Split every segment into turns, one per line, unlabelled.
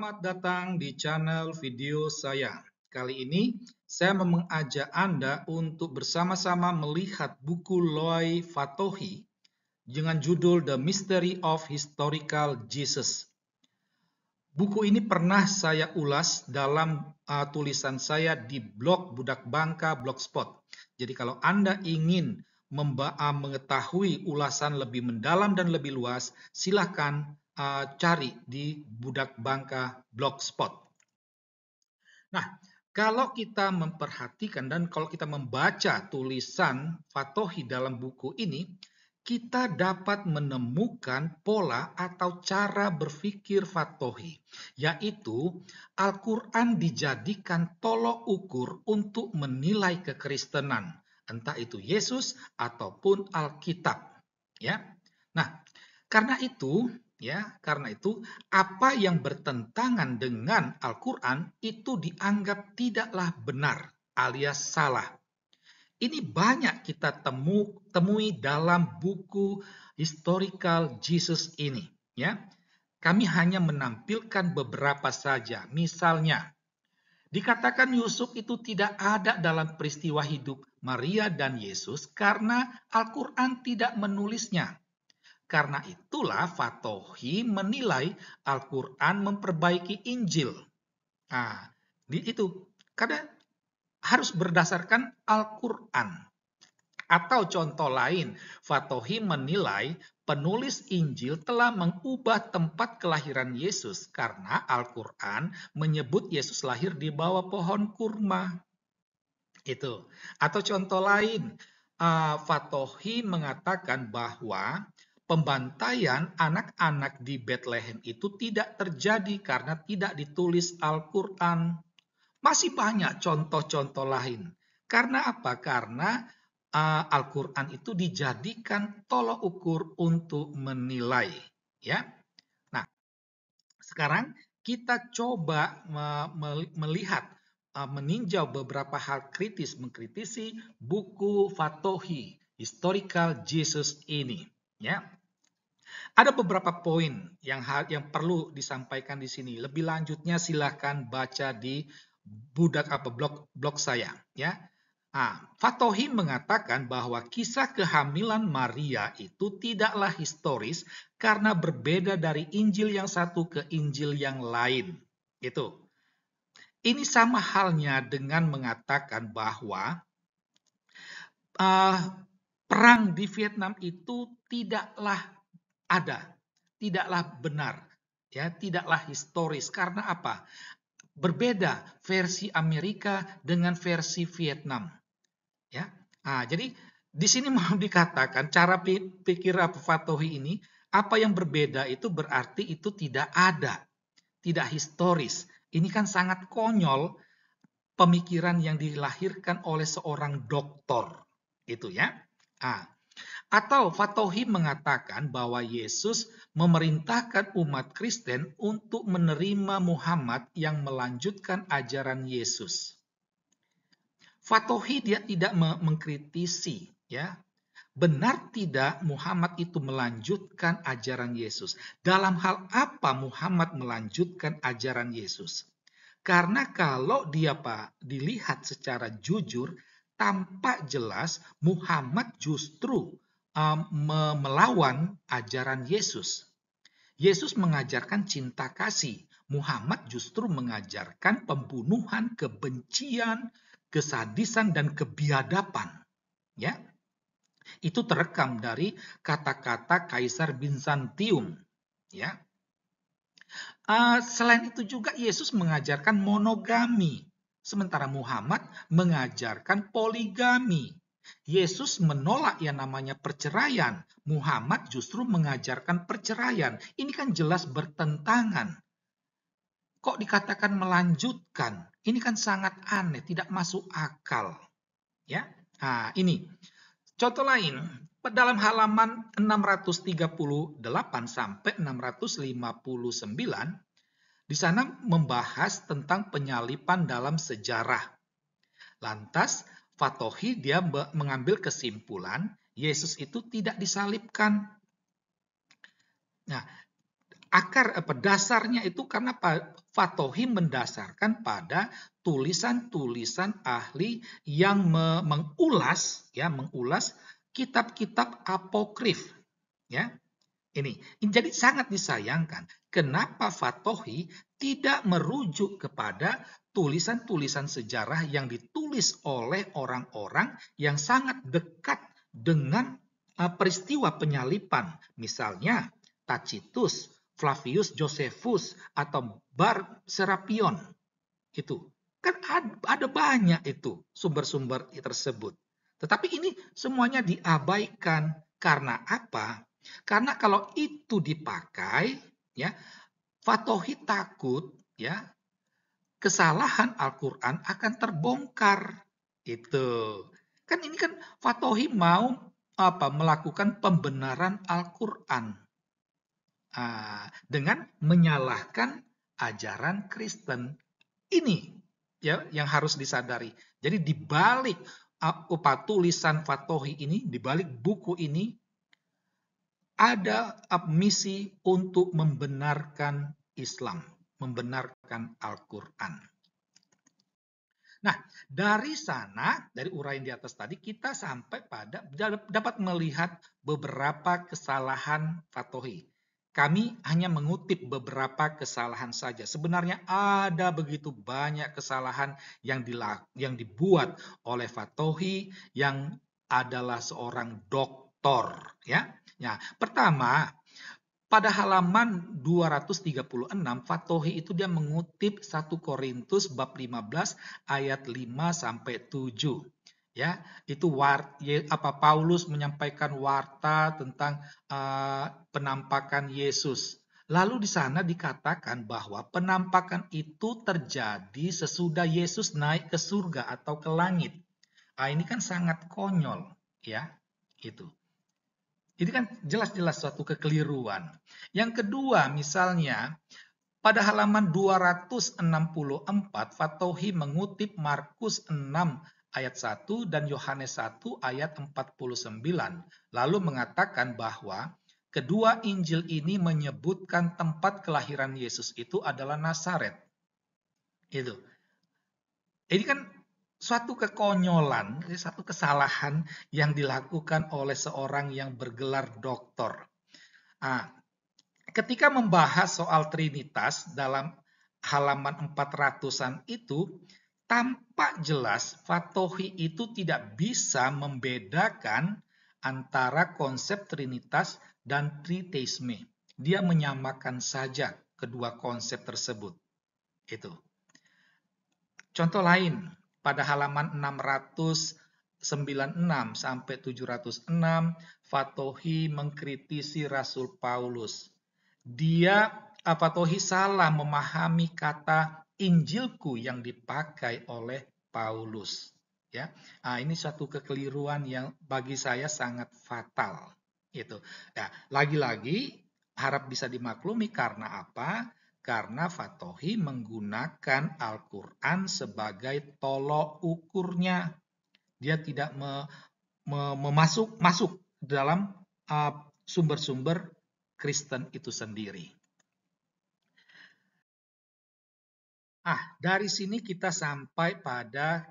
Selamat datang di channel video saya. Kali ini saya mengajak Anda untuk bersama-sama melihat buku Loy Fatohi dengan judul The Mystery of Historical Jesus. Buku ini pernah saya ulas dalam tulisan saya di blog Budak Bangka Blogspot. Jadi kalau Anda ingin mengetahui ulasan lebih mendalam dan lebih luas, silahkan cari di Budak Bangka Blogspot. Nah, kalau kita memperhatikan dan kalau kita membaca tulisan Fatohi dalam buku ini, kita dapat menemukan pola atau cara berpikir Fatohi, yaitu Al-Quran dijadikan tolok ukur untuk menilai kekristenan, entah itu Yesus ataupun Alkitab. Ya, nah karena itu apa yang bertentangan dengan Al-Quran itu dianggap tidaklah benar alias salah. Ini banyak kita temui dalam buku Historical Jesus ini. Ya, kami hanya menampilkan beberapa saja. Misalnya, dikatakan Yusuf itu tidak ada dalam peristiwa hidup Maria dan Yesus karena Al-Quran tidak menulisnya. Karena itulah Fatohi menilai Al-Quran memperbaiki Injil. Nah, itu karena harus berdasarkan Al-Quran. Atau contoh lain, Fatohi menilai penulis Injil telah mengubah tempat kelahiran Yesus karena Al-Quran menyebut Yesus lahir di bawah pohon kurma. Itu. Atau contoh lain, Fatohi mengatakan bahwa pembantaian anak-anak di Bethlehem itu tidak terjadi karena tidak ditulis Al-Quran. Masih banyak contoh-contoh lain. Karena apa? Karena Al-Quran itu dijadikan tolok ukur untuk menilai. Ya. Nah, sekarang kita coba melihat, meninjau beberapa hal kritis, mengkritisi buku Fatohi, Historical Jesus ini. Ya. Ada beberapa poin yang perlu disampaikan di sini. Lebih lanjutnya silahkan baca di blog saya. Ya. Fatohi mengatakan bahwa kisah kehamilan Maria itu tidaklah historis karena berbeda dari Injil yang satu ke Injil yang lain. Itu. Ini sama halnya dengan mengatakan bahwa perang di Vietnam itu tidaklah ada, tidaklah benar, ya, tidaklah historis. Karena apa? Berbeda versi Amerika dengan versi Vietnam. Ya, jadi di sini mau dikatakan cara pikir Fatohi ini, apa yang berbeda itu berarti itu tidak ada, tidak historis. Ini kan sangat konyol pemikiran yang dilahirkan oleh seorang doktor, itu ya. Atau Fatohi mengatakan bahwa Yesus memerintahkan umat Kristen untuk menerima Muhammad yang melanjutkan ajaran Yesus. Fatohi dia tidak mengkritisi, ya. Benar tidak Muhammad itu melanjutkan ajaran Yesus? Dalam hal apa Muhammad melanjutkan ajaran Yesus? Karena kalau dia dilihat secara jujur, tampak jelas Muhammad justru melawan ajaran Yesus. Yesus mengajarkan cinta kasih. Muhammad justru mengajarkan pembunuhan, kebencian, kesadisan, dan kebiadaban. Ya, itu terekam dari kata-kata Kaisar Bizantium. Ya. Selain itu juga Yesus mengajarkan monogami, sementara Muhammad mengajarkan poligami. Yesus menolak yang namanya perceraian, Muhammad justru mengajarkan perceraian. Ini kan jelas bertentangan. Kok dikatakan melanjutkan? Ini kan sangat aneh, tidak masuk akal. Ya, ini contoh lain. Dalam halaman 638 sampai 659, di sana membahas tentang penyalipan dalam sejarah. Lantas, Fatohi dia mengambil kesimpulan, Yesus itu tidak disalibkan. Nah, Dasarnya itu karena Fatohi mendasarkan pada tulisan-tulisan ahli yang mengulas kitab-kitab apokrif, ya. Ini jadi sangat disayangkan kenapa Fatohi tidak merujuk kepada tulisan-tulisan sejarah yang ditulis oleh orang-orang yang sangat dekat dengan peristiwa penyaliban, misalnya Tacitus, Flavius Josephus, atau Bar Serapion. Itu kan ada banyak itu sumber-sumber tersebut. Tetapi ini semuanya diabaikan karena apa? Karena kalau itu dipakai, ya, Fatohi takut, ya, kesalahan Al-Quran akan terbongkar. Itu kan ini kan Fatohi mau melakukan pembenaran Al-Quran dengan menyalahkan ajaran Kristen. Ini ya yang harus disadari. Jadi di balik tulisan Fatohi ini, di balik buku ini ada misi untuk membenarkan Islam, membenarkan Al-Quran. Nah, dari sana, dari uraian di atas tadi, kita sampai pada dapat melihat beberapa kesalahan Fatohi. Kami hanya mengutip beberapa kesalahan saja. Sebenarnya ada begitu banyak kesalahan yang dibuat oleh Fatohi yang adalah seorang doktor, ya. Nah, pertama, pada halaman 236 Fatohi itu dia mengutip 1 Korintus bab 15 ayat 5 sampai 7. Ya, itu Paulus menyampaikan warta tentang penampakan Yesus. Lalu di sana dikatakan bahwa penampakan itu terjadi sesudah Yesus naik ke surga atau ke langit. Ini kan sangat konyol, ya. Itu. Ini kan jelas-jelas suatu kekeliruan. Yang kedua, misalnya pada halaman 264 Fatohi mengutip Markus 6 ayat 1 dan Yohanes 1 ayat 49. Lalu mengatakan bahwa kedua Injil ini menyebutkan tempat kelahiran Yesus itu adalah Nazaret. Itu. Ini kan suatu kekonyolan, satu kesalahan yang dilakukan oleh seorang yang bergelar doktor. Ketika membahas soal Trinitas dalam halaman 400-an itu, tampak jelas Fatohi itu tidak bisa membedakan antara konsep Trinitas dan Triteisme. Dia menyamakan saja kedua konsep tersebut. Itu. Contoh lain, pada halaman 696 sampai 706, Fatohi mengkritisi Rasul Paulus. Fatohi salah memahami kata Injilku yang dipakai oleh Paulus. Ya, ini suatu kekeliruan yang bagi saya sangat fatal. Itu. Ya, lagi-lagi harap bisa dimaklumi karena apa? Karena Fatohi menggunakan Al-Quran sebagai tolok ukurnya. Dia tidak masuk dalam sumber-sumber Kristen itu sendiri. Dari sini kita sampai pada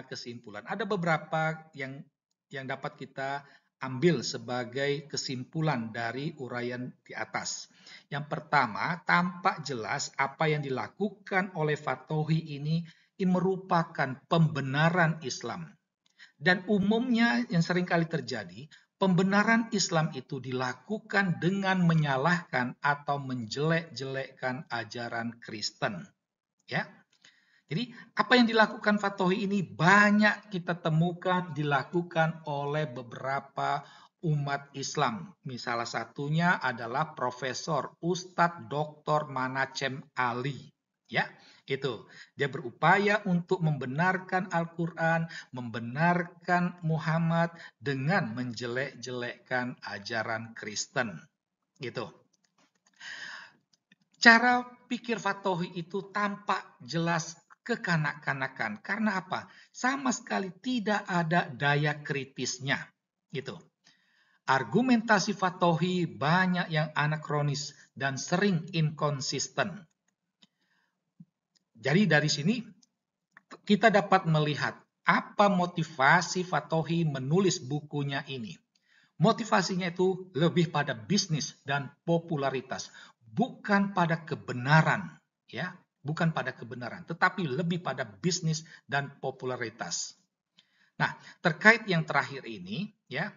kesimpulan. Ada beberapa yang dapat kita ambil sebagai kesimpulan dari uraian di atas. Yang pertama, tampak jelas apa yang dilakukan oleh Fatohi ini merupakan pembenaran Islam. Dan umumnya yang seringkali terjadi, pembenaran Islam itu dilakukan dengan menyalahkan atau menjelek-jelekkan ajaran Kristen. Ya. Jadi apa yang dilakukan Fatohi ini banyak kita temukan dilakukan oleh beberapa umat Islam. Salah satunya adalah Profesor Ustadz Dr. Manachem Ali. Ya, itu. Dia berupaya untuk membenarkan Al-Quran, membenarkan Muhammad dengan menjelek-jelekkan ajaran Kristen. Gitu. Cara pikir Fatohi itu tampak jelas kekanak-kanakan. Karena apa? Sama sekali tidak ada daya kritisnya. Gitu. Argumentasi Fatohi banyak yang anakronis, dan sering inkonsisten. Jadi dari sini kita dapat melihat apa motivasi Fattohi menulis bukunya ini. Motivasinya itu lebih pada bisnis dan popularitas, bukan pada kebenaran, ya, bukan pada kebenaran, tetapi lebih pada bisnis dan popularitas. Nah, terkait yang terakhir ini, ya,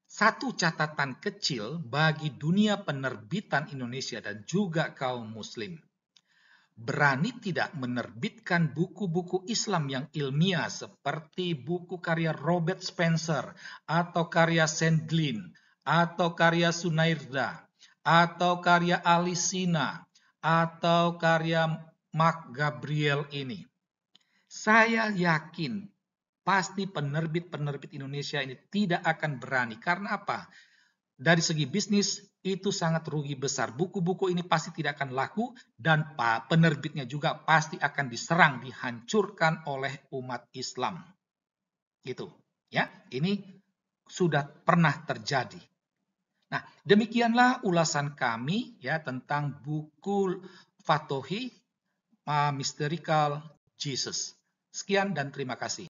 satu catatan kecil bagi dunia penerbitan Indonesia dan juga kaum muslim. Berani tidak menerbitkan buku-buku Islam yang ilmiah seperti buku karya Robert Spencer atau karya Sandlin atau karya Sunairda atau karya Alisina atau karya Mark Gabriel ini. Saya yakin pasti penerbit-penerbit Indonesia ini tidak akan berani. Karena apa? Dari segi bisnis itu sangat rugi besar. Buku-buku ini pasti tidak akan laku dan penerbitnya juga pasti akan diserang, dihancurkan oleh umat Islam. Gitu. Ya, ini sudah pernah terjadi. Nah, demikianlah ulasan kami ya tentang buku Fattohi, Mystical Jesus. Sekian dan terima kasih.